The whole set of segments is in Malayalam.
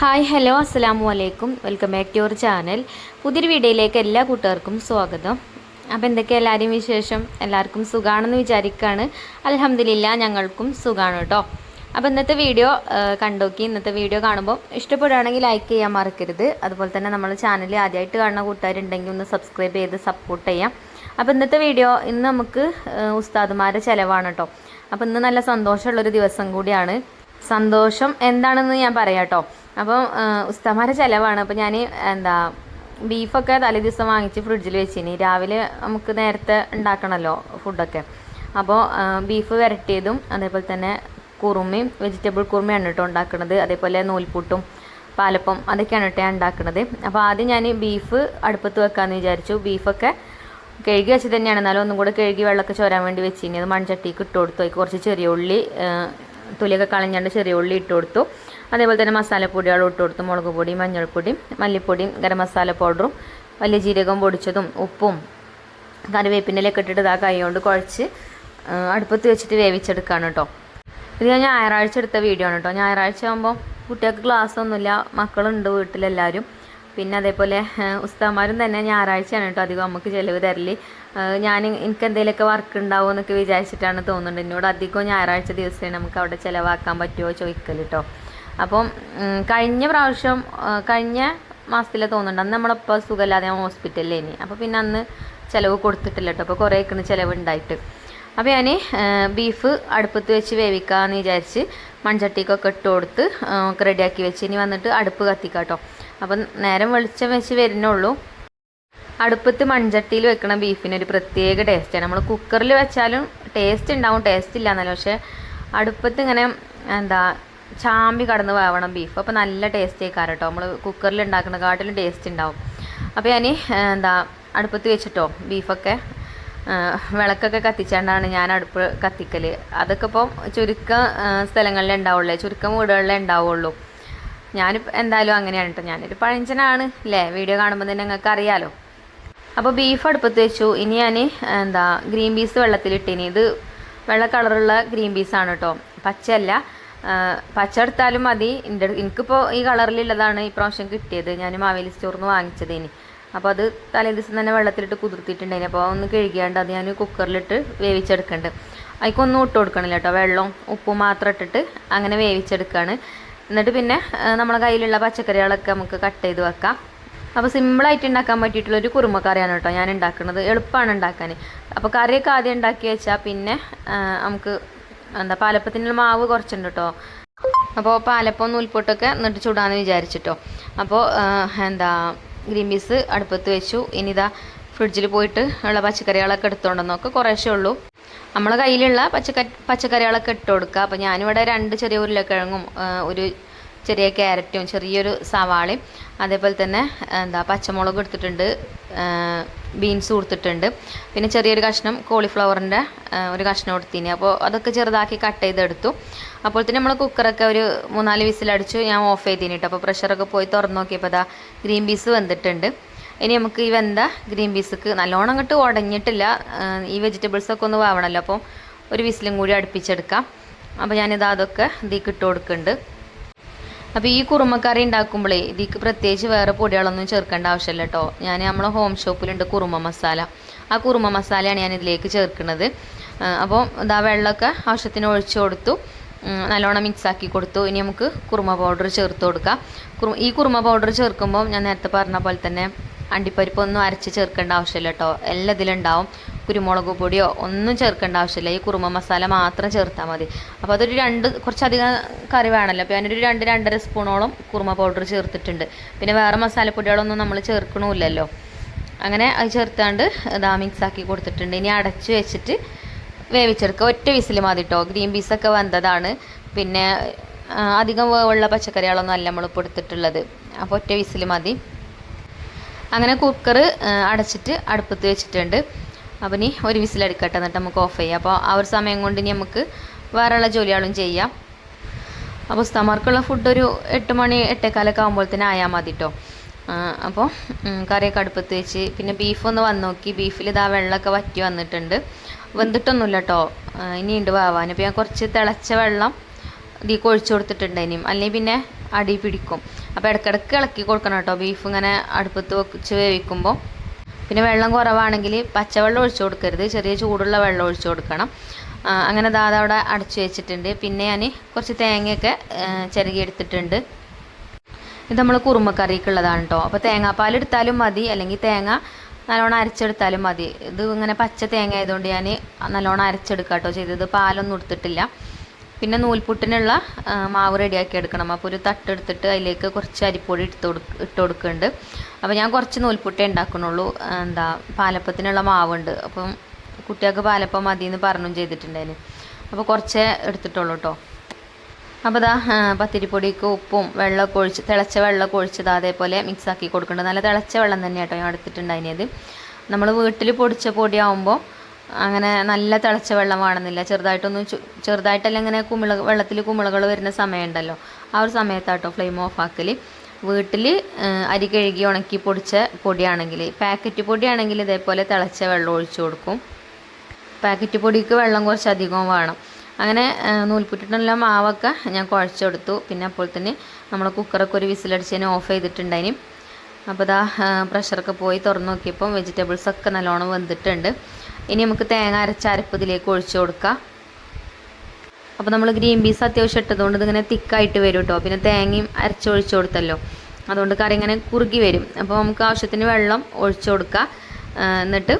ഹായ് ഹലോ അസ്സലാമു അലൈക്കും welcome back to your channel. പുതിയൊരു വീഡിയോയിലേക്ക് എല്ലാ കൂട്ടുകാർക്കും സ്വാഗതം. അപ്പോൾ എന്തൊക്കെ എല്ലാവരെയും വിശേഷം? എല്ലാവർക്കും സുഖമാണെന്ന് വിചാരിക്കുകയാണ്. അൽഹംദുലില്ലാ ഞങ്ങൾക്കും സുഖമാണ് കേട്ടോ. അപ്പോൾ ഇന്നത്തെ വീഡിയോ കണ്ടോക്കി. ഇന്നത്തെ വീഡിയോ കാണുമ്പോൾ ഇഷ്ടപ്പെടുകയാണെങ്കിൽ ലൈക്ക് ചെയ്യാൻ മറക്കരുത്. അതുപോലെ തന്നെ നമ്മൾ ചാനൽ ആദ്യമായിട്ട് കാണുന്ന കൂട്ടുകാരുണ്ടെങ്കിൽ ഒന്ന് സബ്സ്ക്രൈബ് ചെയ്ത് സപ്പോർട്ട് ചെയ്യാം. അപ്പോൾ ഇന്നത്തെ വീഡിയോ ഇന്ന് നമുക്ക് ഉസ്താദുമാരുടെ ചിലവാണ് കേട്ടോ. അപ്പോൾ ഇന്ന് നല്ല സന്തോഷമുള്ളൊരു ദിവസം കൂടിയാണ്. സന്തോഷം എന്താണെന്ന് ഞാൻ പറയാം കേട്ടോ. അപ്പോൾ ഉസ്താദുമാരുടെ ചിലവാണ്. അപ്പോൾ ഞാൻ ബീഫൊക്കെ തലേ ദിവസം വാങ്ങിച്ച് ഫ്രിഡ്ജിൽ വെച്ചിനി. രാവിലെ നമുക്ക് നേരത്തെ ഉണ്ടാക്കണമല്ലോ ഫുഡൊക്കെ. അപ്പോൾ ബീഫ് വരട്ടിയതും അതേപോലെ തന്നെ കുറുമയും വെജിറ്റബിൾ കുറുമയാണ് കേട്ടോ ഉണ്ടാക്കുന്നത്. അതേപോലെ നൂൽപുട്ടും പാലപ്പം അതൊക്കെയാണ് കേട്ടോ ഞാൻ ഉണ്ടാക്കുന്നത്. അപ്പോൾ ആദ്യം ഞാൻ ബീഫ് അടുപ്പത്ത് വെക്കാമെന്ന് വിചാരിച്ചു. ബീഫൊക്കെ കഴുകി വെച്ച് തന്നെയാണ്, എന്നാലും ഒന്നും കൂടെ കഴുകി വെള്ളമൊക്കെ ചോരാൻ വേണ്ടി വെച്ചിനി. അത് മൺചട്ടിക്ക് ഇട്ട് കൊടുത്തു. അതിൽ കുറച്ച് ചെറിയ ഉള്ളി തൊലിയൊക്കെ കളഞ്ഞാണ്ട് ചെറിയ ഉള്ളി ഇട്ട് കൊടുത്തു. അതേപോലെ തന്നെ മസാലപ്പൊടികളും ഇട്ട് കൊടുത്തു. മുളക് പൊടി, മഞ്ഞൾപ്പൊടി, മല്ലിപ്പൊടിയും ഗരം മസാല പൗഡറും വലിയ ജീരകം പൊടിച്ചതും ഉപ്പും കറിവേപ്പിൻ്റെലൊക്കെ ഇട്ടിട്ട് ഇതാ കൈ കൊണ്ട് കുഴച്ച് അടുപ്പത്ത് വെച്ചിട്ട് വേവിച്ചെടുക്കുകയാണ് കേട്ടോ. ഇത് ഞാൻ ഞായറാഴ്ച എടുത്ത വീഡിയോ ആണ് കേട്ടോ. ഞായറാഴ്ച ആകുമ്പോൾ കുട്ടികൾക്ക് ക്ലാസ് ഒന്നുമില്ല, മക്കളുണ്ട് വീട്ടിലെല്ലാവരും. പിന്നെ അതേപോലെ ഉസ്താദുമാരും തന്നെ ഞായറാഴ്ചയാണ് കേട്ടോ അധികം നമുക്ക് ചിലവ് തരല്. എനിക്ക് എന്തെങ്കിലുമൊക്കെ വർക്ക് ഉണ്ടാവുമോ എന്നൊക്കെ വിചാരിച്ചിട്ടാണ് തോന്നുന്നുണ്ട്. എന്നോട് അധികം ഞായറാഴ്ച ദിവസമേ നമുക്ക് അവിടെ ചിലവാക്കാൻ പറ്റുമോ ചോദിക്കൽ കേട്ടോ. അപ്പം കഴിഞ്ഞ മാസത്തിലെ തോന്നുന്നുണ്ട്, അന്ന് നമ്മളിപ്പോൾ സുഖമില്ലാതെ ഞാൻ ഹോസ്പിറ്റലിലേനി. അപ്പോൾ പിന്നെ അന്ന് ചിലവ് കൊടുത്തിട്ടില്ല കേട്ടോ. അപ്പോൾ കുറേ ഒക്കെ ചിലവ് ഉണ്ടായിട്ട്. അപ്പോൾ ഞാൻ ബീഫ് അടുപ്പത്ത് വെച്ച് വേവിക്കാമെന്ന് വിചാരിച്ച് മൺചട്ടിക്കൊക്കെ ഇട്ട് കൊടുത്ത് റെഡിയാക്കി വെച്ച് ഇനി വന്നിട്ട് അടുപ്പ് കത്തിക്കാം കേട്ടോ. അപ്പം നേരം വെളിച്ചം വെച്ച് വരുന്നുള്ളൂ. അടുപ്പത്ത് മൺചട്ടിയിൽ വെക്കണ ബീഫിനൊരു പ്രത്യേക ടേസ്റ്റാണ്. നമ്മൾ കുക്കറിൽ വെച്ചാലും ടേസ്റ്റ് ഉണ്ടാവും, ടേസ്റ്റ് ഇല്ല എന്നല്ല. പക്ഷേ അടുപ്പത്ത് ഇങ്ങനെ ചാമ്പി കടന്ന് വേവണം ബീഫ്. അപ്പോൾ നല്ല ടേസ്റ്റ് ആയിക്കാരം കേട്ടോ. നമ്മൾ കുക്കറിൽ ഉണ്ടാക്കുന്നതിനെക്കാട്ടിലും ടേസ്റ്റ് ഉണ്ടാവും. അപ്പോൾ ഞാൻ അടുപ്പത്ത് വെച്ചിട്ടോ ബീഫൊക്കെ വിളക്കൊക്കെ കത്തിച്ചാണ്ടാണ് ഞാൻ അടുപ്പ് കത്തിക്കൽ. അതൊക്കെ ഇപ്പം ചുരുക്കം സ്ഥലങ്ങളിലേ ഉണ്ടാവുള്ളൂ, ചുരുക്കം വീടുകളിലേ ഉണ്ടാവുള്ളൂ. ഞാനിപ്പോൾ എന്തായാലും അങ്ങനെയാണ് കേട്ടോ. ഞാനൊരു പഴഞ്ചനാണ് അല്ലേ, വീഡിയോ കാണുമ്പോൾ തന്നെ നിങ്ങൾക്ക് അറിയാലോ. അപ്പോൾ ബീഫ് അടുപ്പത്ത് വെച്ചു. ഇനി ഞാൻ ഗ്രീൻ പീസ് വെള്ളത്തിലിട്ടിനി. ഇത് വെള്ള കളറുള്ള ഗ്രീൻ പീസാണ് കേട്ടോ, പച്ചയല്ല. പച്ച എടുത്താലും മതി. എനിക്കിപ്പോൾ ഈ കളറിലുള്ളതാണ് ഈ പ്രാവശ്യം കിട്ടിയത്. ഞാൻ മാവേലി സ്റ്റോറിൽ നിന്ന് വാങ്ങിച്ചതേനി. അപ്പോൾ അത് തലേ ദിവസം തന്നെ വെള്ളത്തിലിട്ട് കുതിർത്തിട്ടുണ്ടായിന്. അപ്പോൾ ഒന്ന് കഴുകിയാണ്ട് അത് ഞാൻ കുക്കറിലിട്ട് വേവിച്ചെടുക്കുന്നുണ്ട്. അതിക്കൊന്നും ഇട്ട് കൊടുക്കണില്ല കേട്ടോ, വെള്ളവും ഉപ്പും മാത്രം ഇട്ടിട്ട് അങ്ങനെ വേവിച്ചെടുക്കുകയാണ്. എന്നിട്ട് പിന്നെ നമ്മളെ കയ്യിലുള്ള പച്ചക്കറികളൊക്കെ നമുക്ക് കട്ട് ചെയ്ത് വെക്കാം. അപ്പോൾ സിമ്പിളായിട്ട് ഉണ്ടാക്കാൻ പറ്റിയിട്ടുള്ളൊരു കുറുമക്കറിയാണ് കേട്ടോ ഞാൻ ഉണ്ടാക്കുന്നത്. എളുപ്പമാണ് ഉണ്ടാക്കാൻ. അപ്പോൾ കറിയൊക്കെ ആദ്യം ഉണ്ടാക്കി വെച്ചാൽ പിന്നെ നമുക്ക് പാലപ്പത്തിനുള്ള മാവ് കുറച്ചുണ്ട് കേട്ടോ. അപ്പോൾ പാലപ്പം നൂൽപ്പൊട്ടൊക്കെ എന്നിട്ട് ചൂടാന്ന് വിചാരിച്ചിട്ടോ. അപ്പോൾ ഗ്രീൻ പീസ് അടുപ്പത്ത് വെച്ചു. ഇനി ഇതാ ഫ്രിഡ്ജിൽ പോയിട്ട് ഉള്ള പച്ചക്കറികളൊക്കെ എടുത്തുകൊണ്ടെന്നൊക്കെ കുറേശ്ശേ ഉള്ളൂ. നമ്മളെ കയ്യിലുള്ള പച്ചക്കറികളൊക്കെ ഇട്ട് കൊടുക്കുക. അപ്പോൾ ഞാനിവിടെ 2 ചെറിയ ഉരുളക്കിഴങ്ങും ഒരു ചെറിയ ക്യാരറ്റും ചെറിയൊരു സവാളയും അതേപോലെ തന്നെ പച്ചമുളക് എടുത്തിട്ടുണ്ട്, ബീൻസ് കൊടുത്തിട്ടുണ്ട്, പിന്നെ ചെറിയൊരു കഷ്ണം കോളിഫ്ലവറിൻ്റെ ഒരു കഷ്ണം കൊടുത്തിന്. അപ്പോൾ അതൊക്കെ ചെറുതാക്കി കട്ട് ചെയ്തെടുത്തു. അപ്പോൾ തന്നെ നമ്മൾ കുക്കറൊക്കെ ഒരു 3-4 വിസിലടിച്ചു. ഞാൻ ഓഫ് ചെയ്തിന് കേട്ടോ. അപ്പോൾ പ്രഷറൊക്കെ പോയി തുറന്ന് നോക്കിയപ്പോൾ ഗ്രീൻ പീസ് വെന്തിട്ടുണ്ട്. ഇനി നമുക്ക് ഈ വെന്ത ഗ്രീൻ പീസക്ക് നല്ലോണം അങ്ങോട്ട് ഉടഞ്ഞിട്ടില്ല, ഈ വെജിറ്റബിൾസൊക്കെ ഒന്ന് വേവണമല്ലോ. അപ്പോൾ ഒരു വിസിലും കൂടി അടുപ്പിച്ചെടുക്കാം. അപ്പോൾ അതൊക്കെ ഇതിലേക്ക് ഇട്ട് കൊടുക്കുന്നുണ്ട്. അപ്പോൾ ഈ കുറുമക്കറി ഉണ്ടാക്കുമ്പോഴേ ഇതിക്ക് പ്രത്യേകിച്ച് വേറെ പൊടികളൊന്നും ചേർക്കേണ്ട ആവശ്യമില്ല കേട്ടോ. നമ്മളെ ഹോം ഷോപ്പിലുണ്ട് കുറുമ മസാല. ആ കുറുമ മസാലയാണ് ഞാൻ ഇതിലേക്ക് ചേർക്കുന്നത്. അപ്പോൾ വെള്ളമൊക്കെ ആവശ്യത്തിന് ഒഴിച്ചു കൊടുത്തു, നല്ലോണം മിക്സാക്കി കൊടുത്തു. ഇനി നമുക്ക് കുറുമ പൗഡർ ചേർത്ത് കൊടുക്കാം. ഈ കുറുമ പൗഡർ ചേർക്കുമ്പോൾ ഞാൻ നേരത്തെ പറഞ്ഞ പോലെ തന്നെ അണ്ടിപ്പരിപ്പൊന്നും അരച്ച് ചേർക്കേണ്ട ആവശ്യമില്ല കേട്ടോ. എല്ലാം ഇതിലുണ്ടാവും. കുരുമുളക് പൊടിയോ ഒന്നും ചേർക്കേണ്ട ആവശ്യമില്ല. ഈ കുറുമ മസാല മാത്രം ചേർത്താൽ മതി. അപ്പോൾ അതൊരു കുറച്ചധികം കറി വേണമല്ലോ. അപ്പോൾ ഞാനൊരു 2-2.5 സ്പൂണോളം കുറുമ പൗഡർ ചേർത്തിട്ടുണ്ട്. പിന്നെ വേറെ മസാലപ്പൊടികളൊന്നും നമ്മൾ ചേർക്കണമില്ലല്ലോ. അങ്ങനെ അത് ചേർത്താണ്ട് മിക്സാക്കി കൊടുത്തിട്ടുണ്ട്. ഇനി അടച്ച് വെച്ചിട്ട് വേവിച്ചെടുക്കുക. ഒറ്റ വിസിൽ മതി കേട്ടോ. ഗ്രീൻ പീസൊക്കെ വെന്തതാണ്. പിന്നെ അധികം വേവുള്ള പച്ചക്കറികളൊന്നും അല്ല നമ്മളിപ്പോൾ എടുത്തിട്ടുള്ളത്. അപ്പോൾ ഒറ്റ വിസിൽ മതി. അങ്ങനെ കുക്കർ അടച്ചിട്ട് അടുപ്പത്ത് വെച്ചിട്ടുണ്ട്. അപ്പം ഇനി ഒരു വിസിലടിക്കട്ടെ, എന്നിട്ട് നമുക്ക് ഓഫ് ചെയ്യാം. അപ്പോൾ ആ ഒരു സമയം കൊണ്ട് ഇനി നമുക്ക് വേറെയുള്ള ജോലികളും ചെയ്യാം. അപ്പോൾ ഉസ്താദുമാർക്കുള്ള ഫുഡ് ഒരു 8 മണി 8:15 ആകുമ്പോഴത്തേനും ആയാൽ മതി കേട്ടോ. അപ്പോൾ കറിയൊക്കെ അടുപ്പത്ത് വെച്ച് പിന്നെ ബീഫ് ഒന്ന് വന്ന് നോക്കി. ബീഫിൽ വെള്ളമൊക്കെ വറ്റി വന്നിട്ടുണ്ട്. വെന്തിട്ടൊന്നുമില്ല കേട്ടോ, ഇനിയുണ്ട് വേവാൻ. അപ്പോൾ ഞാൻ കുറച്ച് തിളച്ച വെള്ളം ഇതിലേക്ക് ഒഴിച്ചു കൊടുത്തിട്ടുണ്ട്. ഇനിയും അല്ലെങ്കിൽ പിന്നെ അടി പിടിക്കും. അപ്പോൾ ഇടയ്ക്കിടയ്ക്ക് ഇളക്കി കൊടുക്കണം കേട്ടോ ബീഫ് ഇങ്ങനെ അടുപ്പത്ത് വെച്ച് വേവിക്കുമ്പോൾ. പിന്നെ വെള്ളം കുറവാണെങ്കിൽ പച്ചവെള്ളം ഒഴിച്ചു കൊടുക്കരുത്, ചെറിയ ചൂടുള്ള വെള്ളം ഒഴിച്ചു കൊടുക്കണം. അങ്ങനെ അവിടെ അടച്ചു വെച്ചിട്ടുണ്ട്. പിന്നെ ഞാൻ കുറച്ച് തേങ്ങയൊക്കെ ചിരകി എടുത്തിട്ടുണ്ട്. ഇത് നമ്മൾ കുറുമക്കറിക്കുള്ളതാണ് കേട്ടോ. അപ്പോൾ തേങ്ങാപ്പാൽ എടുത്താലും മതി, അല്ലെങ്കിൽ തേങ്ങ നല്ലോണം അരച്ചെടുത്താലും മതി. ഇത് ഇങ്ങനെ പച്ച തേങ്ങ ആയതുകൊണ്ട് ഞാൻ നല്ലോണം അരച്ചെടുക്കാം കേട്ടോ ചെയ്തത്, പാലൊന്നും എടുത്തിട്ടില്ല. പിന്നെ നൂൽപുട്ടിനുള്ള മാവ് റെഡിയാക്കി എടുക്കണം. അപ്പോൾ ഒരു തട്ടെടുത്തിട്ട് അതിലേക്ക് കുറച്ച് അരിപ്പൊടി ഇട്ട് കൊടുക്കുന്നുണ്ട്. അപ്പോൾ ഞാൻ കുറച്ച് നൂൽപുട്ടേ ഉണ്ടാക്കണുള്ളൂ, പാലപ്പത്തിനുള്ള മാവുണ്ട്. അപ്പം കുട്ടികൾക്ക് പാലപ്പം മതി എന്ന് പറഞ്ഞും ചെയ്തിട്ടുണ്ടായിരുന്നു. അപ്പോൾ കുറച്ചേ എടുത്തിട്ടുള്ളൂ കേട്ടോ. അപ്പോൾ പത്തിരിപ്പൊടിക്ക് ഉപ്പും വെള്ളമൊക്കെ ഒഴിച്ച്, തിളച്ച വെള്ളമൊക്കെ ഒഴിച്ചത് അതേപോലെ മിക്സാക്കി കൊടുക്കുന്നുണ്ട്. നല്ല തിളച്ച വെള്ളം തന്നെ കേട്ടോ ഞാൻ എടുത്തിട്ടുണ്ടായിരുന്നത്. നമ്മൾ വീട്ടിൽ പൊടിച്ച പൊടിയാവുമ്പോൾ അങ്ങനെ നല്ല തിളച്ച വെള്ളം വേണമെന്നില്ല, ചെറുതായിട്ടല്ല ഇങ്ങനെ വെള്ളത്തിൽ കുമിളകൾ വരുന്ന സമയമുണ്ടല്ലോ, ആ ഒരു സമയത്താട്ടോ ഫ്ലെയിം ഓഫ് ആക്കൽ. വീട്ടിൽ അരി കഴുകി ഉണക്കി പൊടിച്ച പൊടിയാണെങ്കിൽ, പാക്കറ്റ് പൊടിയാണെങ്കിൽ ഇതേപോലെ തിളച്ച വെള്ളം ഒഴിച്ചു കൊടുക്കും. പാക്കറ്റ് പൊടിക്ക് വെള്ളം കുറച്ച് അധികം വേണം. അങ്ങനെ നൂൽപുട്ടിനുള്ള മാവൊക്കെ ഞാൻ കുഴച്ചെടുത്തു. പിന്നെ അപ്പോൾ തന്നെ നമ്മൾ കുക്കറൊക്കെ ഒരു വിസിലടിച്ചതിന് ഓഫ് ചെയ്തിട്ടുണ്ടായിന്. അപ്പോൾ പ്രഷറൊക്കെ പോയി തുറന്ന് നോക്കിയപ്പോൾ വെജിറ്റബിൾസൊക്കെ നല്ലോണം വെന്തിട്ടുണ്ട്. ഇനി നമുക്ക് തേങ്ങ അരച്ച അരപ്പ് ഇതിലേക്ക് ഒഴിച്ചു കൊടുക്കാം. അപ്പോൾ നമ്മൾ ഗ്രീൻ പീസ് അത്യാവശ്യം ഇട്ടതുകൊണ്ട് ഇതിങ്ങനെ തിക്കായിട്ട് വരും കേട്ടോ. പിന്നെ തേങ്ങയും അരച്ചൊഴിച്ചു കൊടുത്തല്ലോ, അതുകൊണ്ട് കറി ഇങ്ങനെ കുറുകി വരും. അപ്പോൾ നമുക്ക് ആവശ്യത്തിന് വെള്ളം ഒഴിച്ചു കൊടുക്കുക. എന്നിട്ട്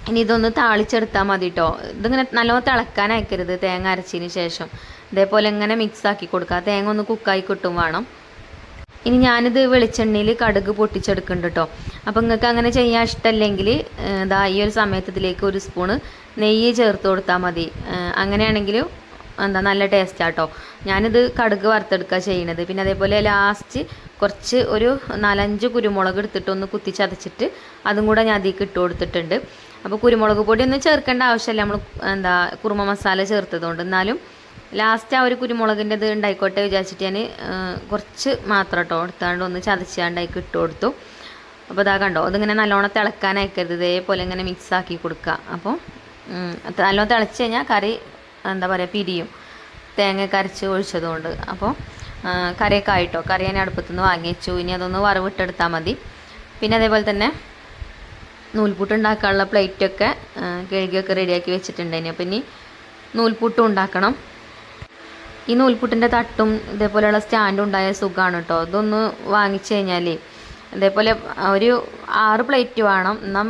ഇനി ഇതൊന്ന് താളിച്ചെടുത്താൽ മതി കേട്ടോ. ഇതിങ്ങനെ നല്ലോണം തിളക്കാൻ അയക്കരുത് തേങ്ങ അരച്ചതിന് ശേഷം. ഇതേപോലെ ഇങ്ങനെ മിക്സാക്കി കൊടുക്കുക, തേങ്ങ ഒന്ന് കുക്കായി കിട്ടും വേണം. ഇനി ഞാനിത് വെളിച്ചെണ്ണയിൽ കടുക് പൊട്ടിച്ചെടുക്കുന്നുണ്ട് കേട്ടോ. അപ്പോൾ നിങ്ങൾക്ക് അങ്ങനെ ചെയ്യാൻ ഇഷ്ടമല്ലെങ്കിൽ ഈ ഒരു സമയത്ത് ഇതിലേക്ക് ഒരു സ്പൂണ് നെയ്യ് ചേർത്ത് കൊടുത്താൽ മതി. അങ്ങനെയാണെങ്കിൽ നല്ല ടേസ്റ്റാണ് കേട്ടോ. ഞാനിത് കടുക് വറുത്തെടുക്കുക ചെയ്യണത്. പിന്നെ അതേപോലെ ലാസ്റ്റ് കുറച്ച് ഒരു 4-5 കുരുമുളക് എടുത്തിട്ട് ഒന്ന് കുത്തി ചതച്ചിട്ട് അതും കൂടെ ഞാൻ അതിലേക്ക് ഇട്ട് കൊടുത്തിട്ടുണ്ട്. അപ്പോൾ കുരുമുളക് പൊടി ഒന്നും ചേർക്കേണ്ട ആവശ്യമില്ല, നമ്മൾ കുറുമ മസാല ചേർത്തതുകൊണ്ട്. എന്നാലും ലാസ്റ്റ് ആ ഒരു കുരുമുളകിൻ്റെ ഇത് ഉണ്ടായിക്കോട്ടെ വിചാരിച്ചിട്ട് ഞാൻ കുറച്ച് മാത്രം കേട്ടോ എടുത്താണ്ട് ഒന്ന് ചതച്ചാണ്ടായിക്ക് ഇട്ട് കൊടുത്തു. അപ്പോൾ കണ്ടോ, അതിങ്ങനെ നല്ലോണം തിളക്കാൻ അയക്കരുത്, ഇതേപോലെ ഇങ്ങനെ മിക്സാക്കി കൊടുക്കുക. അപ്പോൾ നല്ലോണം തിളച്ച് കഴിഞ്ഞാൽ കറി പിരിയും, തേങ്ങ അരച്ച് ഒഴിച്ചതുകൊണ്ട്. അപ്പോൾ കറിയൊക്കെ ആയിട്ടോ. കറി ഞാൻ അടുപ്പത്തുനിന്ന് വാങ്ങി വെച്ചു. ഇനി അതൊന്ന് വറവിട്ടെടുത്താൽ മതി. പിന്നെ അതേപോലെ തന്നെ നൂൽപുട്ട് ഉണ്ടാക്കാനുള്ള പ്ലേറ്റൊക്കെ കഴുകിയൊക്കെ റെഡിയാക്കി വെച്ചിട്ടുണ്ടായിന്. അപ്പോൾ ഇനി നൂൽപുട്ടും ഉണ്ടാക്കണം. ഈ നൂൽപുട്ടിൻ്റെ തട്ടും ഇതേപോലെയുള്ള സ്റ്റാൻഡും ഉണ്ടായ സുഖമാണ് കേട്ടോ. ഇതൊന്ന് വാങ്ങിച്ചു കഴിഞ്ഞാൽ ഇതേപോലെ ഒരു 6 പ്ലേറ്റ് വേണം. എന്നാൽ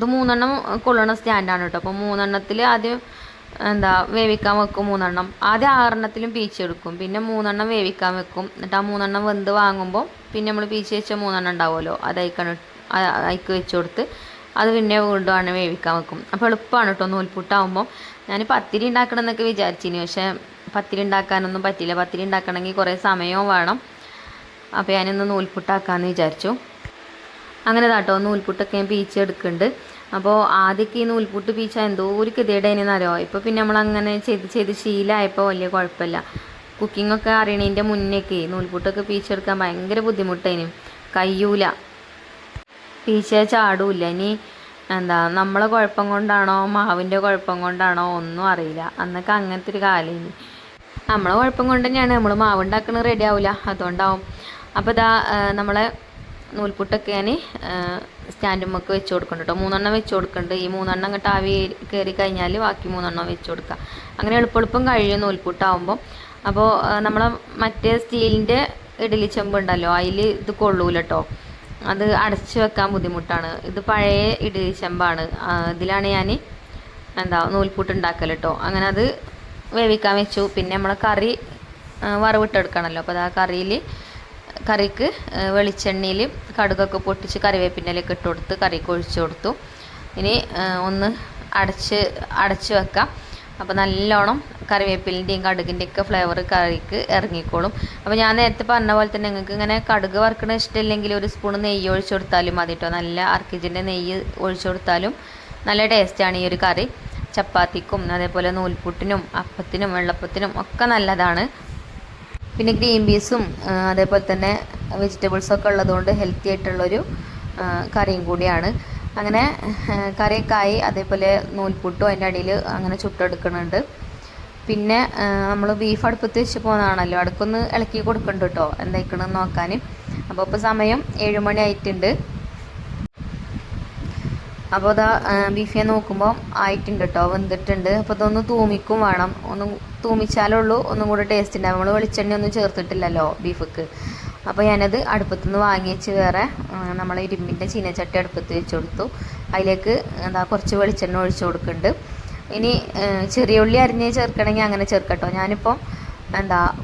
3 കൊള്ളണ സ്റ്റാൻഡാണ് കേട്ടോ. അപ്പോൾ 3 ആദ്യം വേവിക്കാൻ വെക്കും. 3 ആദ്യം 6 പീച്ചെടുക്കും, പിന്നെ 3 വേവിക്കാൻ വെക്കും. എന്നിട്ട് ആ 3 വെന്ത് വാങ്ങുമ്പോൾ പിന്നെ നമ്മൾ പീച്ച് വെച്ച 3 ഉണ്ടാവുമല്ലോ, അയക്ക് വെച്ച് കൊടുത്ത് അത് പിന്നെ വീണ്ടും വേവിക്കാൻ വെക്കും. അപ്പോൾ എളുപ്പമാണ് കേട്ടോ നൂൽപുട്ടാവുമ്പോൾ. ഞാൻ പത്തിരി ഉണ്ടാക്കണം എന്നൊക്കെ വിചാരിച്ചിന്, പക്ഷേ പത്തിരി ഉണ്ടാക്കാനൊന്നും പറ്റില്ല. പത്തിരി ഉണ്ടാക്കണമെങ്കിൽ കുറേ സമയവും വേണം. അപ്പോൾ ഞാനിന്ന് നൂൽപുട്ടാക്കാമെന്ന് വിചാരിച്ചു. അങ്ങനെ കേട്ടോ നൂൽപുട്ടൊക്കെ ഞാൻ പീച്ചെടുക്കുന്നുണ്ട്. അപ്പോൾ ആദ്യമൊക്കെ ഈ നൂൽപുട്ട് പീച്ചാൽ എന്തോ ഒരു ഗതികേടായിനെന്നറിയോ. ഇപ്പോൾ പിന്നെ നമ്മളങ്ങനെ ചെയ്ത് ശീലമായപ്പോൾ വലിയ കുഴപ്പമില്ല. കുക്കിങ്ങൊക്കെ അറിയണതിൻ്റെ മുന്നേക്ക് നൂൽപുട്ടൊക്കെ പീച്ചെടുക്കാൻ ഭയങ്കര ബുദ്ധിമുട്ടായിന്, കഴിയൂല, പീച്ച ചാടൂല്ല. ഇനി നമ്മളെ കുഴപ്പം കൊണ്ടാണോ മാവിൻ്റെ കുഴപ്പം കൊണ്ടാണോ ഒന്നും അറിയില്ല. അന്നൊക്കെ അങ്ങനത്തെ ഒരു കാലം. നമ്മളെ കുഴപ്പം കൊണ്ട് തന്നെയാണ് നമ്മൾ മാവ് ഉണ്ടാക്കുന്നത് റെഡി ആവില്ല, അതുകൊണ്ടാവും. അപ്പോൾ നമ്മളെ നൂൽപുട്ടൊക്കെ ഞാൻ സ്റ്റാൻഡുമ്മക്ക് വെച്ച് കൊടുക്കുന്നുണ്ട് കേട്ടോ. 3 വെച്ച് കൊടുക്കുന്നുണ്ട്. ഈ 3 അങ്ങോട്ട് ആവി കയറി കഴിഞ്ഞാൽ ബാക്കി 3 വെച്ച് കൊടുക്കുക. അങ്ങനെ എളുപ്പം കഴിയും നൂൽപുട്ടാവുമ്പോൾ. അപ്പോൾ നമ്മളെ മറ്റേ സ്റ്റീലിൻ്റെ ഇഡലി ചെമ്പ് ഉണ്ടല്ലോ, അതിൽ ഇത് കൊള്ളൂല കേട്ടോ, അത് അടച്ച് വെക്കാൻ ബുദ്ധിമുട്ടാണ്. ഇത് പഴയ ഇഡലി ചെമ്പാണ്, ഇതിലാണ് ഞാൻ നൂൽപുട്ട് ഉണ്ടാക്കൽ കേട്ടോ. അങ്ങനെ അത് വേവിക്കാൻ വെച്ചു. പിന്നെ നമ്മളെ കറി വറവിട്ടെടുക്കണമല്ലോ. അപ്പോൾ കറിക്ക് വെളിച്ചെണ്ണയിൽ കടുകൊക്കെ പൊട്ടിച്ച് കറിവേപ്പിൻ്റെ ഇലയൊക്കെ ഇട്ട് കൊടുത്ത് കറിക്ക് ഒഴിച്ചു കൊടുത്തു. ഇനി ഒന്ന് അടച്ച് വെക്കാം. അപ്പോൾ നല്ലോണം കറിവേപ്പിലിൻ്റെയും കടുകിൻ്റെയൊക്കെ ഫ്ലേവർ കറിക്ക് ഇറങ്ങിക്കോളും. അപ്പോൾ ഞാൻ നേരത്തെ പറഞ്ഞ പോലെ തന്നെ നിങ്ങൾക്ക് ഇങ്ങനെ കടുക് വറുക്കണ ഇഷ്ടമില്ലെങ്കിൽ ഒരു സ്പൂൺ നെയ്യ് ഒഴിച്ചു കൊടുത്താലും മതി കേട്ടോ. നല്ല അർക്കിജിൻ്റെ നെയ്യ് ഒഴിച്ചു കൊടുത്താലും നല്ല ടേസ്റ്റാണ് ഈ ഒരു കറി. ചപ്പാത്തിക്കും അതേപോലെ നൂൽപുട്ടിനും അപ്പത്തിനും വെള്ളപ്പത്തിനും ഒക്കെ നല്ലതാണ്. പിന്നെ ഗ്രീൻ പീസും അതേപോലെ തന്നെ വെജിറ്റബിൾസൊക്കെ ഉള്ളതുകൊണ്ട് ഹെൽത്തി ആയിട്ടുള്ളൊരു കറിയും കൂടിയാണ്. അങ്ങനെ കറിയൊക്കെ ആയി. അതേപോലെ നൂൽപുട്ടും അതിൻ്റെ അടിയിൽ അങ്ങനെ ചുട്ടെടുക്കുന്നുണ്ട്. പിന്നെ നമ്മൾ ബീഫ് അടുപ്പത്ത് വെച്ച് പോകുന്നതാണല്ലോ, അടുക്കൊന്ന് ഇളക്കി കൊടുക്കണ്ട കേട്ടോ എന്തായിക്കണമെന്ന് നോക്കാൻ. അപ്പോൾ ഇപ്പോൾ സമയം 7 മണി ആയിട്ടുണ്ട്. അപ്പോൾ ഇതാ ബീഫ് ഞാൻ നോക്കുമ്പോൾ ആയിട്ടുണ്ട് കേട്ടോ, വെന്തിട്ടുണ്ട്. അപ്പോൾ ഇതൊന്ന് തൂമിക്കും വേണം, ഒന്ന് തൂമിച്ചാലുള്ളൂ ഒന്നും കൂടെ ടേസ്റ്റ് ഉണ്ടാവും. നമ്മൾ വെളിച്ചെണ്ണ ഒന്നും ചേർത്തിട്ടില്ലല്ലോ ബീഫിക്ക്. അപ്പോൾ ഞാനത് അടുപ്പത്തുനിന്ന് വാങ്ങി വെച്ച് വേറെ നമ്മൾ ഇരുമ്പിൻ്റെ ചീനച്ചട്ടി അടുപ്പത്ത് വെച്ച് കൊടുത്തു. അതിലേക്ക് കുറച്ച് വെളിച്ചെണ്ണ ഒഴിച്ച് കൊടുക്കുന്നുണ്ട്. ഇനി ചെറിയ ഉള്ളി അരിഞ്ഞ് ചേർക്കണമെങ്കിൽ അങ്ങനെ ചേർക്കട്ടോ. ഞാനിപ്പോൾ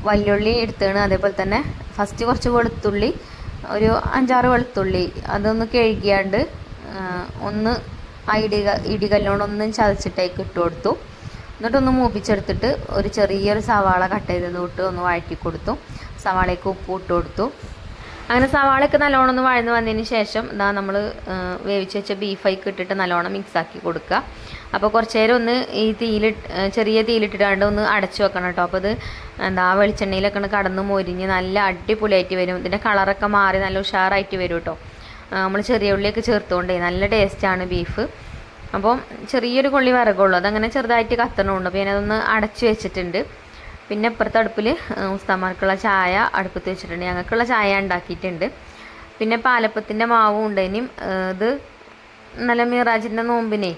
വലിയുള്ളി എടുത്താണ്. അതേപോലെ തന്നെ ഫസ്റ്റ് കുറച്ച് വെളുത്തുള്ളി, ഒരു 5-6 വെളുത്തുള്ളി അതൊന്ന് കഴുകിയാണ്ട് ഒന്ന് ഇടികല്ലോണ്ടൊന്നും ചതച്ചിട്ടേക്ക് ഇട്ട് കൊടുത്തു. എന്നിട്ടൊന്ന് മൂപ്പിച്ചെടുത്തിട്ട് ഒരു ചെറിയൊരു സവാള കട്ട് ചെയ്തത് ഇട്ട് ഒന്ന് വഴറ്റി കൊടുത്തു. സവാളയ്ക്ക് ഉപ്പ് ഇട്ട് കൊടുത്തു. അങ്ങനെ സവാളയൊക്കെ നല്ലോണം ഒന്ന് വഴന്ന് വന്നതിന് ശേഷം നമ്മൾ വേവിച്ച് വെച്ച ബീഫായിക്ക് ഇട്ടിട്ട് നല്ലോണം മിക്സാക്കി കൊടുക്കുക. അപ്പോൾ കുറച്ച് നേരം ഒന്ന് ഈ ചെറിയ തീയിലിട്ടിട്ടാണ്ട് ഒന്ന് അടച്ചു വെക്കണം കേട്ടോ. അപ്പോൾ അത് വെളിച്ചെണ്ണയിലൊക്കെ ഒന്ന് കടന്ന് മൊരിഞ്ഞ് നല്ല അടിപൊളിയായിട്ട് വരും. ഇതിൻ്റെ കളറൊക്കെ മാറി നല്ല ഉഷാറായിട്ട് വരും കേട്ടോ. നമ്മൾ ചെറിയ ഉള്ളിയൊക്കെ ചേർത്തുകൊണ്ടേ നല്ല ടേസ്റ്റാണ് ബീഫ്. അപ്പം ചെറിയൊരു കൊള്ളി വിറകുള്ളൂ, അതങ്ങനെ ചെറുതായിട്ട് കത്തണമുണ്ട്. അപ്പോൾ ഞാനതൊന്ന് അടച്ചു വെച്ചിട്ടുണ്ട്. പിന്നെ ഇപ്പുറത്തെ അടുപ്പിൽ ഉസ്താമാർക്കുള്ള ചായ അടുപ്പത്ത് വെച്ചിട്ടുണ്ട്. ഞങ്ങൾക്കുള്ള ചായ ഉണ്ടാക്കിയിട്ടുണ്ട്. പിന്നെ പാലപ്പത്തിൻ്റെ മാവും ഉണ്ട്. ഇനിയും ഇത് നല്ല മിറാജിൻ്റെ നോമ്പിനെ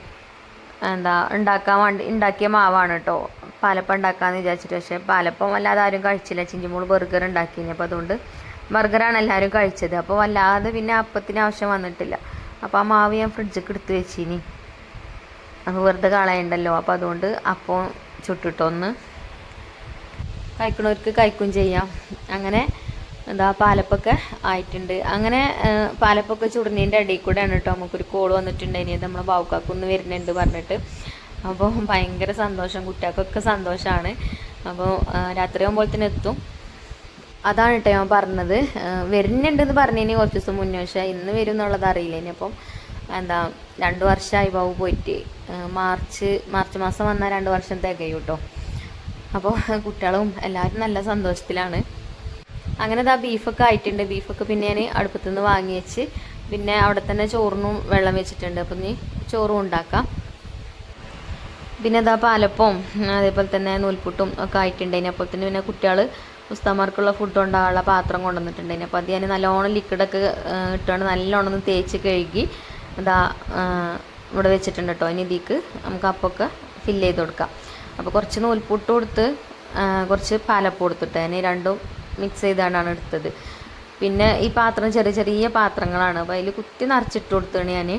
ഉണ്ടാക്കിയ മാവാണ് കേട്ടോ. പാലപ്പം ഉണ്ടാക്കാമെന്ന് വിചാരിച്ചിട്ട്, പക്ഷേ പാലപ്പം വല്ലാതെ ആരും കഴിച്ചില്ല. ചിഞ്ചിമോൾ ബർഗർ ഉണ്ടാക്കിയിന്, അപ്പോൾ അതുകൊണ്ട് ബർഗറാണ് എല്ലാവരും കഴിച്ചത്. അപ്പോൾ വല്ലാതെ പിന്നെ അപ്പത്തിന് ആവശ്യം വന്നിട്ടില്ല. അപ്പോൾ ആ മാവ് ഞാൻ ഫ്രിഡ്ജിലേക്ക് എടുത്ത് വെച്ചിനി, അത് വെറുതെ കളയണ്ടല്ലോ. അപ്പോൾ അതുകൊണ്ട് അപ്പം ചുട്ടിട്ടൊന്ന് കഴിക്കണവർക്ക് കഴിക്കും ചെയ്യാം. അങ്ങനെ പാലപ്പൊക്കെ ആയിട്ടുണ്ട്. അങ്ങനെ പാലപ്പൊക്കെ ചുടുന്നതിൻ്റെ ഇടയിൽ കൂടെയാണ് കേട്ടോ നമുക്കൊരു കോൾ വന്നിട്ടുണ്ടായിനി. നമ്മൾ ബാവുക്കാക്കൊന്ന് വരുന്നുണ്ട് പറഞ്ഞിട്ട്. അപ്പോൾ ഭയങ്കര സന്തോഷം, കുട്ടികൾക്കൊക്കെ സന്തോഷമാണ്. അപ്പോൾ രാത്രി ആകുമ്പോഴത്തേന് എത്തും. അതാണ് കേട്ടോ ഞാൻ പറഞ്ഞത്. വരുന്നുണ്ടെന്ന് പറഞ്ഞതിന് കുറച്ച് ദിവസം മുന്നേ, പക്ഷേ ഇന്ന് വരും എന്നുള്ളത് അറിയില്ല. ഇനി അപ്പം 2 വർഷമായി ബാബു പോയിട്ട്. മാർച്ച് മാസം വന്നാൽ 2 വർഷം തികയും കേട്ടോ. അപ്പോൾ കുട്ടികളും എല്ലാവരും നല്ല സന്തോഷത്തിലാണ്. അങ്ങനെ ബീഫൊക്കെ ആയിട്ടുണ്ട്. ബീഫൊക്കെ പിന്നെ ഞാൻ അടുപ്പത്തുനിന്ന് വാങ്ങി വെച്ച് പിന്നെ അവിടെ തന്നെ ചോറിനും വെള്ളം വെച്ചിട്ടുണ്ട്. അപ്പം ഇനി ചോറും ഉണ്ടാക്കാം. പിന്നെ പാലപ്പവും അതേപോലെ തന്നെ നൂൽപുട്ടും ഒക്കെ ആയിട്ടുണ്ടായിന്. അപ്പോൾ തന്നെ പിന്നെ കുട്ടികൾ ഉസ്താമാർക്കുള്ള ഫുഡ് ഉണ്ടാകാനുള്ള പാത്രം കൊണ്ടുവന്നിട്ടുണ്ടായിന്. അപ്പോൾ അത് ഞാൻ നല്ലോണം ലിക്വിഡൊക്കെ ഇട്ടുകൊണ്ട് നല്ലോണം ഒന്ന് തേച്ച് കഴുകി ഇവിടെ വെച്ചിട്ടുണ്ട് കേട്ടോ. ഇനി ഇതിക്ക് നമുക്ക് അപ്പമൊക്കെ ഫില്ല് ചെയ്ത് കൊടുക്കാം. അപ്പോൾ കുറച്ച് നൂൽപുട്ട് കൊടുത്ത് കുറച്ച് പാലപ്പം കൊടുത്തിട്ട് ഞാൻ രണ്ടും മിക്സ് ചെയ്താണ് എടുത്തത്. പിന്നെ ഈ പാത്രം ചെറിയ ചെറിയ പാത്രങ്ങളാണ്. അപ്പോൾ അതിൽ കുത്തി നിറച്ചിട്ട് കൊടുത്താണ് ഞാൻ.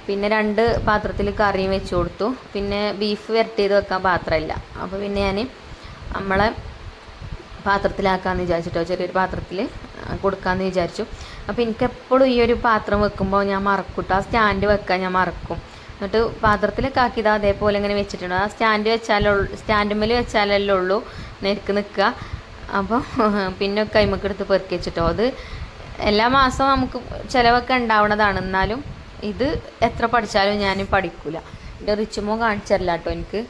പിന്നെ 2 പാത്രത്തിൽ കറിയും വെച്ച് കൊടുത്തു. പിന്നെ ബീഫ് വരട്ടിയത് വെക്കാൻ പാത്രമില്ല. അപ്പോൾ പിന്നെ ഞാൻ നമ്മളെ പാത്രത്തിലാക്കാമെന്ന് വിചാരിച്ചിട്ടോ, ചെറിയൊരു പാത്രത്തിൽ കൊടുക്കാമെന്ന് വിചാരിച്ചു. അപ്പോൾ എനിക്കെപ്പോഴും ഈ ഒരു പാത്രം വെക്കുമ്പോൾ ഞാൻ മറക്കും കേട്ടോ. ആ സ്റ്റാൻഡ് വെക്കാൻ ഞാൻ മറക്കും. എന്നിട്ട് പാത്രത്തിലൊക്കെ ആക്കിയത് അതേപോലെ ഇങ്ങനെ വെച്ചിട്ടുണ്ട്. ആ സ്റ്റാൻഡുമ്മേൽ വെച്ചാലല്ലേ ഉള്ളൂ നെരുക്ക് നിൽക്കുക. അപ്പോൾ പിന്നെ കൈമൊക്കെ എടുത്ത് പെറുക്കി വെച്ചിട്ടോ. അത് എല്ലാ മാസവും നമുക്ക് ചിലവൊക്കെ ഉണ്ടാവുന്നതാണ്. എന്നാലും ഇത് എത്ര പഠിച്ചാലും ഞാൻ പഠിക്കില്ല. എൻ്റെ റിച്ചുമോ കാണിച്ചല്ല കേട്ടോ എനിക്ക്.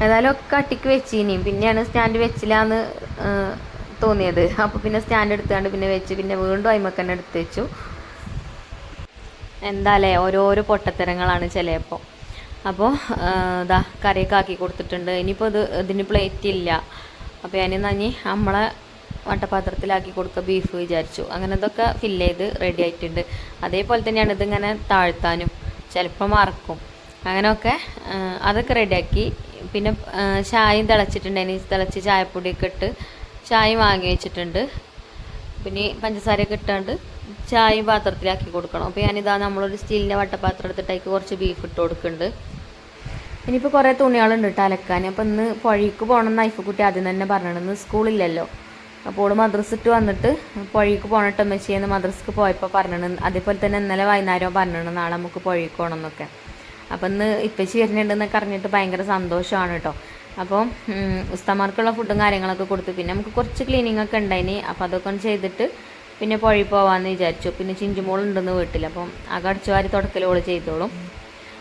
ഏതായാലും ഒക്കെ അട്ടിക്ക് വെച്ചിനിയും പിന്നെയാണ് സ്റ്റാൻഡ് വെച്ചില്ല എന്ന് തോന്നിയത്. അപ്പോൾ പിന്നെ സ്റ്റാൻഡ് എടുത്തുകൊണ്ട് പിന്നെ വെച്ച് പിന്നെ വീണ്ടും അയിമക്ക് തന്നെ എടുത്ത് വെച്ചു. എന്താല്ലേ ഓരോരോ പൊട്ടത്തരങ്ങളാണ് ചിലപ്പോൾ. അപ്പോൾ കറിയൊക്കെ ആക്കി കൊടുത്തിട്ടുണ്ട്. ഇനിയിപ്പോൾ ഇതിന് പ്ലേറ്റ് ഇല്ല. അപ്പോൾ ഞാൻ നഞ്ഞി നമ്മളെ വട്ടപാത്രത്തിലാക്കി കൊടുക്കുക ബീഫ് വിചാരിച്ചു. അങ്ങനെ ഇതൊക്കെ ഫില്ല് ചെയ്ത് റെഡി ആയിട്ടുണ്ട്. അതേപോലെ തന്നെയാണ് ഇതിങ്ങനെ താഴ്ത്താനും ചിലപ്പോൾ മറക്കും. അങ്ങനെയൊക്കെ അതൊക്കെ റെഡിയാക്കി. പിന്നെ ചായയും തിളച്ചിട്ടുണ്ട്. തിളച്ച് ചായപ്പൊടിയൊക്കെ ഇട്ട് ചായയും വാങ്ങി വെച്ചിട്ടുണ്ട്. പിന്നെ പഞ്ചസാരയൊക്കെ ഇട്ടാണ്ട് ചായയും പാത്രത്തിലാക്കി കൊടുക്കണം. അപ്പോൾ നമ്മളൊരു സ്റ്റീലിൻ്റെ വട്ടപാത്രം എടുത്തിട്ടേക്ക് കുറച്ച് ബീഫ് ഇട്ട് കൊടുക്കുന്നുണ്ട്. ഇനിയിപ്പോൾ കുറേ തുണികളുണ്ട് കേട്ടോ അലക്കാൻ. അപ്പോൾ ഇന്ന് പുഴയ്ക്ക് പോകണം എന്ന് ഐഫക്കുട്ടി ആദ്യം തന്നെ പറഞ്ഞിട്ടുണ്ട്. ഇന്ന് സ്കൂളില്ലല്ലോ. അപ്പോൾ മദ്രസ ഇട്ട് വന്നിട്ട് പുഴയ്ക്ക് പോകണം മെച്ചിയെന്ന് മദ്രസക്ക് പോയപ്പോൾ പറഞ്ഞിട്ടുണ്ട്. അതേപോലെ തന്നെ ഇന്നലെ വൈകുന്നേരം പറഞ്ഞിട്ടുണ്ട് നാളെ നമുക്ക് പുഴയ്ക്ക് പോകണം എന്നൊക്കെ. അപ്പം ഇന്ന് ഇപ്പച്ചി വരുന്നുണ്ടെന്നൊക്കെ അറിഞ്ഞിട്ട് ഭയങ്കര സന്തോഷമാണ് കേട്ടോ. അപ്പോൾ ഉസ്താമാർക്കുള്ള ഫുഡും കാര്യങ്ങളൊക്കെ കൊടുത്തു. പിന്നെ നമുക്ക് കുറച്ച് ക്ലീനിങ് ഒക്കെ ഉണ്ടായിനി. അപ്പോൾ അതൊക്കെ ഒന്ന് ചെയ്തിട്ട് പിന്നെ പുഴയിൽ പോകാമെന്ന് വിചാരിച്ചു. പിന്നെ ചിഞ്ചുമോളുണ്ടെന്ന് വീട്ടിൽ. അപ്പം അടിച്ചു വാരി തുടക്കലോള് ചെയ്തോളും.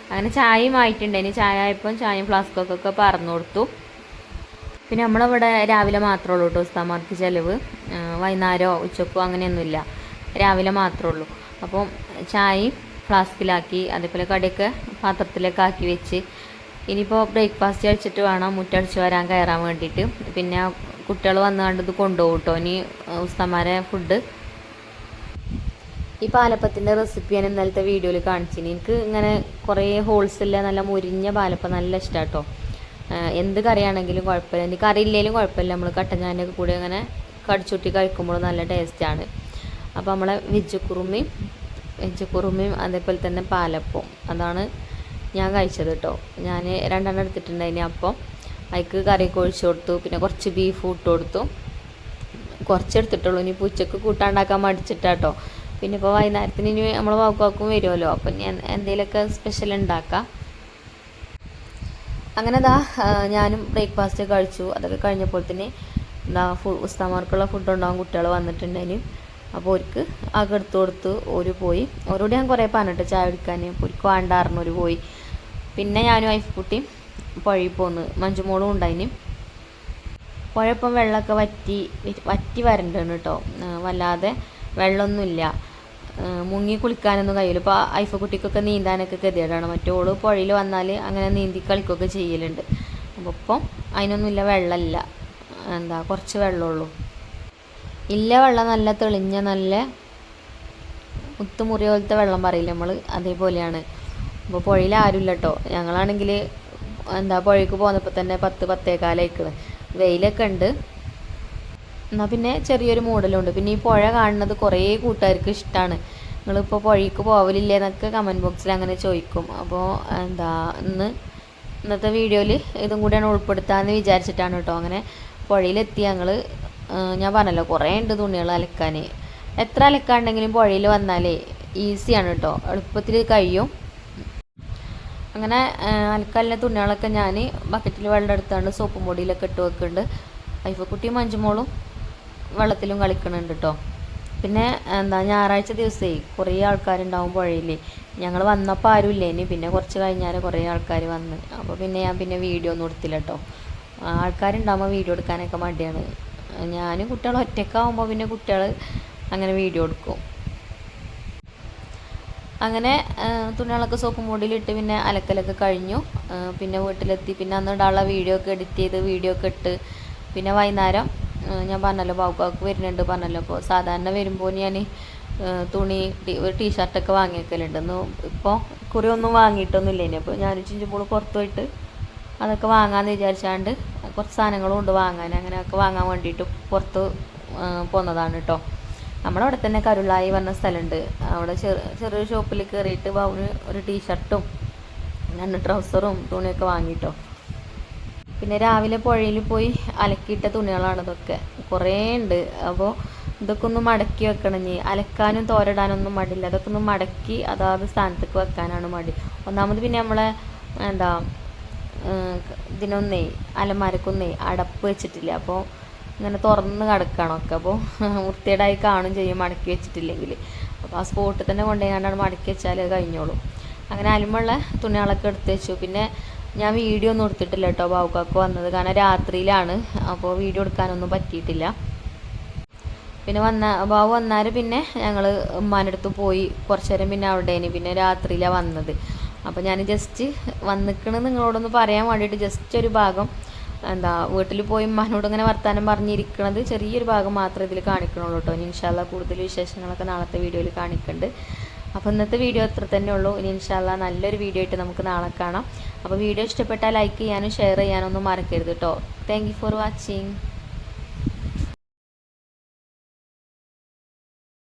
അങ്ങനെ ചായയും ആയിട്ടുണ്ടായിനി. ചായ ആയപ്പം ചായയും ഫ്ലാസ്കൊക്കെ പറഞ്ഞു കൊടുത്തു. പിന്നെ നമ്മളിവിടെ രാവിലെ മാത്രമേ ഉള്ളൂ കേട്ടോ ഉസ്താമാർക്ക് ചിലവ്. വൈകുന്നേരമോ ഉച്ചക്കോ അങ്ങനെയൊന്നുമില്ല, രാവിലെ മാത്രമേ ഉള്ളൂ. അപ്പം ചായയും ഫ്ലാസ്കിലാക്കി അതേപോലെ കടിയൊക്കെ പാത്രത്തിലേക്ക് ആക്കി വെച്ച് ഇനിയിപ്പോൾ ബ്രേക്ക്ഫാസ്റ്റ് കഴിച്ചിട്ട് വേണം മുറ്റടിച്ച് വരാൻ കയറാൻ വേണ്ടിയിട്ട്. പിന്നെ കുട്ടികൾ വന്നു കണ്ട് ഇത് കൊണ്ടുപോകും കേട്ടോ. ഇനി ഉസ്താമാരെ ഫുഡ്. ഈ പാലപ്പത്തിൻ്റെ റെസിപ്പി ഞാൻ ഇന്നലത്തെ വീഡിയോയിൽ കാണിച്ചിന്. എനിക്ക് ഇങ്ങനെ കുറേ ഹോൾസില്ല നല്ല മുരിഞ്ഞ പാലപ്പം നല്ല ഇഷ്ടമാണ് കേട്ടോ. എന്ത് കറിയാണെങ്കിലും കുഴപ്പമില്ല, ഇനി കറി ഇല്ലെങ്കിലും കുഴപ്പമില്ല, നമ്മൾ കട്ടൻ ചായൻ്റെ കൂടെ അങ്ങനെ കടിച്ചുട്ടി കഴിക്കുമ്പോൾ നല്ല ടേസ്റ്റാണ്. അപ്പോൾ നമ്മളെ വെജ് കുറുമയും അതേപോലെ തന്നെ പാലപ്പവും അതാണ് ഞാൻ കഴിച്ചത് കേട്ടോ. ഞാൻ 2 എടുത്തിട്ടുണ്ടായിന്. അപ്പോൾ അതിക്ക് കറിയൊക്കെ ഒഴിച്ചു കൊടുത്തു, പിന്നെ കുറച്ച് ബീഫ് ഇട്ട് കൊടുത്തു. കുറച്ച് എടുത്തിട്ടുള്ളൂ, ഇനി ഉച്ചക്ക് കൂട്ടാണ്ടാക്കാൻ മടിച്ചിട്ടാട്ടോ. പിന്നെ ഇപ്പോൾ വൈകുന്നേരത്തിന് ഇനി നമ്മൾ വാക്കും വരുമല്ലോ, അപ്പം ഞാൻ എന്തെങ്കിലുമൊക്കെ സ്പെഷ്യൽ ഉണ്ടാക്കാം. അങ്ങനെ ഞാനും ബ്രേക്ക്ഫാസ്റ്റ് കഴിച്ചു. അതൊക്കെ കഴിഞ്ഞപ്പോൾ തന്നെ ഉസ്താമാർക്കുള്ള ഫുഡ് ഉണ്ടാകും. കുട്ടികൾ വന്നിട്ടുണ്ടേനും അപ്പോൾ അവർക്ക് ആകെ എടുത്തു കൊടുത്ത് ഒരു പോയി. അവരോട് ഞാൻ കുറേ പറഞ്ഞിട്ട് ചായ കുടിക്കാൻ, അവർക്ക് വേണ്ടായിരുന്നു ഒരു പോയി. പിന്നെ ഞാനും ഐഫുക്കുട്ടിയും പുഴയിൽ പോന്ന്, മഞ്ജുമോളും ഉണ്ടായിന്. പുഴയിപ്പം വെള്ളമൊക്കെ വറ്റി വരണ്ടാണ് കേട്ടോ. വല്ലാതെ വെള്ളമൊന്നുമില്ല, മുങ്ങി കുളിക്കാനൊന്നും കഴിയില്ല. ഇപ്പോൾ ഐഫക്കുട്ടിക്കൊക്കെ നീന്താനൊക്കെ ഗതികേടാണ്. മറ്റോള് പുഴയിൽ വന്നാൽ അങ്ങനെ നീന്തി കളിക്കുകയൊക്കെ ചെയ്യലുണ്ട്. അപ്പോൾ ഇപ്പം അതിനൊന്നുമില്ല, വെള്ളമില്ല, കുറച്ച് വെള്ളമുള്ളൂ. ഇല്ല വെള്ളം നല്ല തെളിഞ്ഞ നല്ല മുത്തുമുറി പോലത്തെ വെള്ളം പറയില്ല നമ്മൾ, അതേപോലെയാണ്. അപ്പോൾ പുഴയിൽ ആരുമില്ല കേട്ടോ. ഞങ്ങളാണെങ്കിൽ പുഴയ്ക്ക് പോന്നപ്പോൾ തന്നെ 10-10:15 വെയിലൊക്കെ ഉണ്ട്. എന്നാൽ പിന്നെ ചെറിയൊരു മൂടലുണ്ട്. പിന്നെ ഈ പുഴ കാണുന്നത് കുറേ കൂട്ടുകാർക്ക് ഇഷ്ടമാണ്. നിങ്ങളിപ്പോൾ പുഴയ്ക്ക് പോവലില്ലേ എന്നൊക്കെ കമൻറ്റ് ബോക്സിൽ അങ്ങനെ ചോദിക്കും. അപ്പോൾ ഇന്നത്തെ വീഡിയോയിൽ ഇതും കൂടിയാണ് ഉൾപ്പെടുത്താമെന്ന് വിചാരിച്ചിട്ടാണ് കേട്ടോ. അങ്ങനെ പുഴയിലെത്തി ഞങ്ങൾ. ഞാൻ പറഞ്ഞല്ലോ കുറേ ഉണ്ട് തുണികൾ അലക്കാൻ. എത്ര അലക്കാണ്ടെങ്കിലും പുഴയിൽ വന്നാലേ ഈസിയാണ് കേട്ടോ, എളുപ്പത്തിൽ കഴിയും. അങ്ങനെ അലക്കാലിൻ്റെ തുണികളൊക്കെ ഞാൻ ബക്കറ്റിൽ വെള്ളം എടുത്താണ്ട് സോപ്പും പൊടിയിലൊക്കെ ഇട്ട് വെക്കുന്നുണ്ട്. ഐഫക്കുട്ടിയും മഞ്ജുമോളും വെള്ളത്തിലും കളിക്കുന്നുണ്ട് കേട്ടോ. പിന്നെ ഞായറാഴ്ച ദിവസമേ കുറേ ആൾക്കാരുണ്ടാവും പുഴയിൽ. ഞങ്ങൾ വന്നപ്പോൾ ആരും ഇല്ലേനി, പിന്നെ കുറച്ച് കഴിഞ്ഞാൽ കുറേ ആൾക്കാർ വന്ന്. അപ്പോൾ പിന്നെ ഞാൻ വീഡിയോ ഒന്നും എടുത്തില്ല കേട്ടോ. ആൾക്കാരുണ്ടാകുമ്പോൾ വീഡിയോ എടുക്കാനൊക്കെ മടിയാണ്. ഞാനും കുട്ടികൾ ഒറ്റയ്ക്കാവുമ്പോൾ പിന്നെ കുട്ടികൾ അങ്ങനെ വീഡിയോ എടുക്കും. അങ്ങനെ തുണികളൊക്കെ സോപ്പും പൊടിയിലിട്ട് പിന്നെ അലക്കലൊക്കെ കഴിഞ്ഞു. പിന്നെ വീട്ടിലെത്തി. പിന്നെ അന്ന് ഇടാനുള്ള വീഡിയോ ഒക്കെ എഡിറ്റ് ചെയ്ത് വീഡിയോ ഒക്കെ ഇട്ട് പിന്നെ വൈകുന്നേരം ഞാൻ പറഞ്ഞല്ലോ ബാവുക്കാക്ക് വരുന്നുണ്ട് പറഞ്ഞല്ലോ. അപ്പോൾ സാധാരണ വരുമ്പോൾ ഞാൻ തുണി ടീഷർട്ടൊക്കെ വാങ്ങി വെക്കലുണ്ട്. ഇപ്പോൾ കുറി ഒന്നും വാങ്ങിയിട്ടൊന്നുമില്ല. ഇനി അപ്പോൾ ഞാൻ ചിഞ്ചുമ്പോൾ പുറത്ത് പോയിട്ട് അതൊക്കെ വാങ്ങാമെന്ന് വിചാരിച്ചാണ്ട് കുറച്ച് സാധനങ്ങളും ഉണ്ട് വാങ്ങാൻ. അങ്ങനെയൊക്കെ വാങ്ങാൻ വേണ്ടിയിട്ട് പുറത്ത് പോന്നതാണ് കേട്ടോ. നമ്മളവിടെ തന്നെ കരുളായി പറഞ്ഞ സ്ഥലമുണ്ട്. അവിടെ ചെറിയൊരു ഷോപ്പിൽ കയറിയിട്ട് ബാബുന് ഒരു ടീഷർട്ടും 2 ട്രൗസറും തുണിയൊക്കെ വാങ്ങിയിട്ടോ. പിന്നെ രാവിലെ പുഴയിൽ പോയി അലക്കിയിട്ട തുണികളാണ് ഇതൊക്കെ, കുറേ ഉണ്ട്. അപ്പോൾ ഇതൊക്കെ ഒന്ന് മടക്കി വെക്കണം. ഇനി അലക്കാനും തോരടാനൊന്നും മടിയില്ല. അതൊക്കെ ഒന്ന് മടക്കി അതാത് സ്ഥാനത്തേക്ക് വെക്കാനാണ് മടി. ഒന്നാമത് പിന്നെ നമ്മളെ ഇതിനൊന്നേ അലമാരക്കൊന്നേ അടപ്പ് വെച്ചിട്ടില്ല. അപ്പോൾ ഇങ്ങനെ തുറന്ന് കിടക്കണമൊക്കെ. അപ്പോൾ വൃത്തികേടായി കാണും ചെയ്യും മടക്കി വെച്ചിട്ടില്ലെങ്കിൽ. അപ്പോൾ ആ സ്പോട്ടിൽ തന്നെ കൊണ്ടുപോയി മടക്കി വെച്ചാൽ അത് കഴിഞ്ഞോളും. അങ്ങനെ അലുമുള്ള തുണികളൊക്കെ എടുത്ത് വെച്ചു. പിന്നെ ഞാൻ വീഡിയോ ഒന്നും എടുത്തിട്ടില്ല കേട്ടോ ബാവുക്കാക്ക് വന്നത്, കാരണം രാത്രിയിലാണ്. അപ്പോൾ വീഡിയോ എടുക്കാനൊന്നും പറ്റിയിട്ടില്ല. പിന്നെ ബാവു വന്നാൽ പിന്നെ ഞങ്ങൾ ഉമ്മാൻ്റെ അടുത്ത് പോയി കുറച്ച് നേരം. പിന്നെ അവിടേന് പിന്നെ രാത്രിയിലാണ് വന്നത്. അപ്പോൾ ഞാൻ ജസ്റ്റ് വന്നിക്കണെന്ന് നിങ്ങളോടൊന്ന് പറയാൻ വേണ്ടിയിട്ട് ജസ്റ്റ് ഒരു ഭാഗം വീട്ടിൽ പോയി ഉമ്മാനോട് ഇങ്ങനെ വർത്താനം പറഞ്ഞിരിക്കണത് ചെറിയൊരു ഭാഗം മാത്രമേ ഇതിൽ കാണിക്കണുള്ളൂ കേട്ടോ. ഇനി ഇൻഷാ അല്ലാഹ് കൂടുതൽ വിശേഷങ്ങളൊക്കെ നാളത്തെ വീഡിയോയിൽ കാണിക്കുന്നുണ്ട്. അപ്പോൾ ഇന്നത്തെ വീഡിയോ അത്ര തന്നെ ഉള്ളൂ. ഇനി ഇൻഷാ അല്ലാഹ് നല്ലൊരു വീഡിയോ ആയിട്ട് നമുക്ക് നാളെ കാണാം. അപ്പോൾ വീഡിയോ ഇഷ്ടപ്പെട്ടാൽ ലൈക്ക് ചെയ്യാനും ഷെയർ ചെയ്യാനും ഒന്നും മറക്കരുത് കേട്ടോ. Thank you for watching.